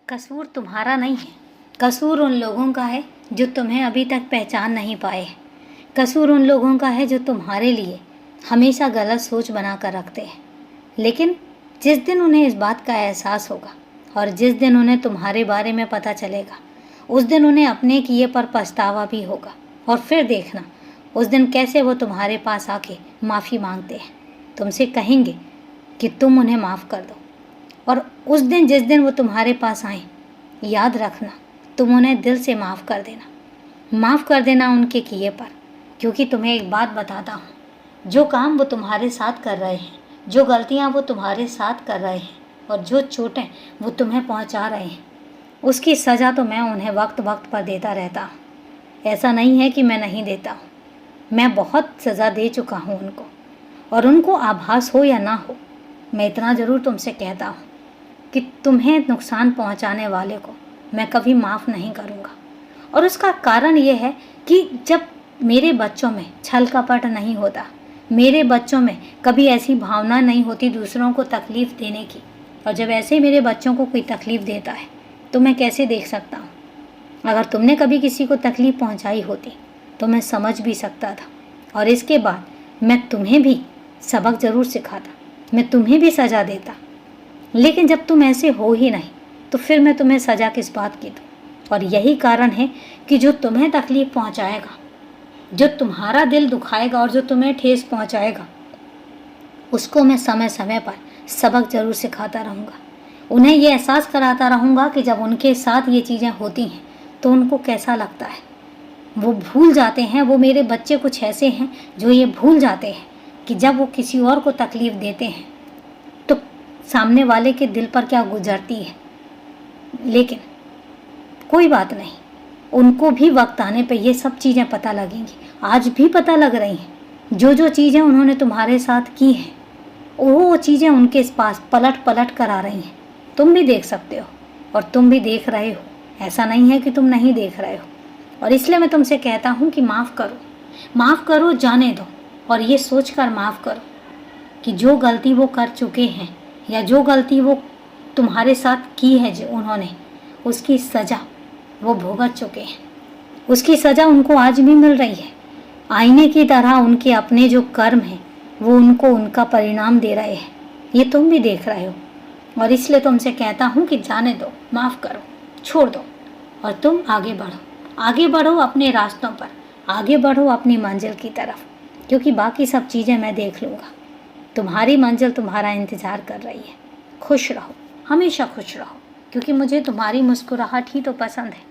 कसूर तुम्हारा नहीं है, कसूर उन लोगों का है जो तुम्हें अभी तक पहचान नहीं पाए हैं। कसूर उन लोगों का है जो तुम्हारे लिए हमेशा गलत सोच बना कर रखते हैं। लेकिन जिस दिन उन्हें इस बात का एहसास होगा और जिस दिन उन्हें तुम्हारे बारे में पता चलेगा, उस दिन उन्हें अपने किए पर पछतावा भी होगा। और फिर देखना उस दिन कैसे वो तुम्हारे पास आके माफ़ी मांगते हैं, तुमसे कहेंगे कि तुम उन्हें माफ़ कर दो। और उस दिन जिस दिन वो तुम्हारे पास आए, याद रखना तुम उन्हें दिल से माफ़ कर देना उनके किए पर। क्योंकि तुम्हें एक बात बताता हूँ, जो काम वो तुम्हारे साथ कर रहे हैं, जो गलतियाँ वो तुम्हारे साथ कर रहे हैं और जो चोटें वो तुम्हें पहुँचा रहे हैं, उसकी सज़ा तो मैं उन्हें वक्त वक्त पर देता रहता हूँ। ऐसा नहीं है कि मैं नहीं देता हूँ, मैं बहुत सज़ा दे चुका हूँ उनको। और उनको आभास हो या ना हो, मैं इतना ज़रूर तुमसे कहता हूँ कि तुम्हें नुकसान पहुँचाने वाले को मैं कभी माफ़ नहीं करूँगा। और उसका कारण ये है कि जब मेरे बच्चों में छल कपट नहीं होता, मेरे बच्चों में कभी ऐसी भावना नहीं होती दूसरों को तकलीफ़ देने की, और जब ऐसे मेरे बच्चों को कोई तकलीफ़ देता है तो मैं कैसे देख सकता हूँ। अगर तुमने कभी किसी को तकलीफ़ पहुँचाई होती तो मैं समझ भी सकता था, और इसके बाद मैं तुम्हें भी सबक ज़रूर सिखाता, मैं तुम्हें भी सज़ा देता। लेकिन जब तुम ऐसे हो ही नहीं तो फिर मैं तुम्हें सज़ा किस बात की दूँ। और यही कारण है कि जो तुम्हें तकलीफ़ पहुँचाएगा, जो तुम्हारा दिल दुखाएगा और जो तुम्हें ठेस पहुँचाएगा, उसको मैं समय समय पर सबक ज़रूर सिखाता रहूँगा। उन्हें ये एहसास कराता रहूँगा कि जब उनके साथ ये चीज़ें होती हैं तो उनको कैसा लगता है। वो भूल जाते हैं, वो मेरे बच्चे कुछ ऐसे हैं जो ये भूल जाते हैं कि जब वो किसी और को तकलीफ़ देते हैं तो सामने वाले के दिल पर क्या गुजरती है। लेकिन कोई बात नहीं, उनको भी वक्त आने पे ये सब चीज़ें पता लगेंगी। आज भी पता लग रही हैं। जो जो चीज़ें उन्होंने तुम्हारे साथ की हैं, वो चीज़ें उनके पास पलट पलट कर आ रही हैं। तुम भी देख सकते हो और तुम भी देख रहे हो, ऐसा नहीं है कि तुम नहीं देख रहे हो। और इसलिए मैं तुमसे कहता हूँ कि माफ़ करो, जाने दो। और ये सोच कर माफ़ करो कि जो गलती वो कर चुके हैं या जो गलती वो तुम्हारे साथ की है जो उन्होंने, उसकी सज़ा वो भुगत चुके हैं। उसकी सज़ा उनको आज भी मिल रही है। आईने की तरह उनके अपने जो कर्म हैं वो उनको उनका परिणाम दे रहे हैं। ये तुम भी देख रहे हो। और इसलिए तुमसे कहता हूँ कि जाने दो, माफ़ करो, छोड़ दो और तुम आगे बढ़ो अपने रास्तों पर, आगे बढ़ो अपनी मंजिल की तरफ। क्योंकि बाकी सब चीज़ें मैं देख लूँगा। तुम्हारी मंजिल तुम्हारा इंतज़ार कर रही है। खुश रहो, हमेशा खुश रहो, क्योंकि मुझे तुम्हारी मुस्कुराहट ही तो पसंद है।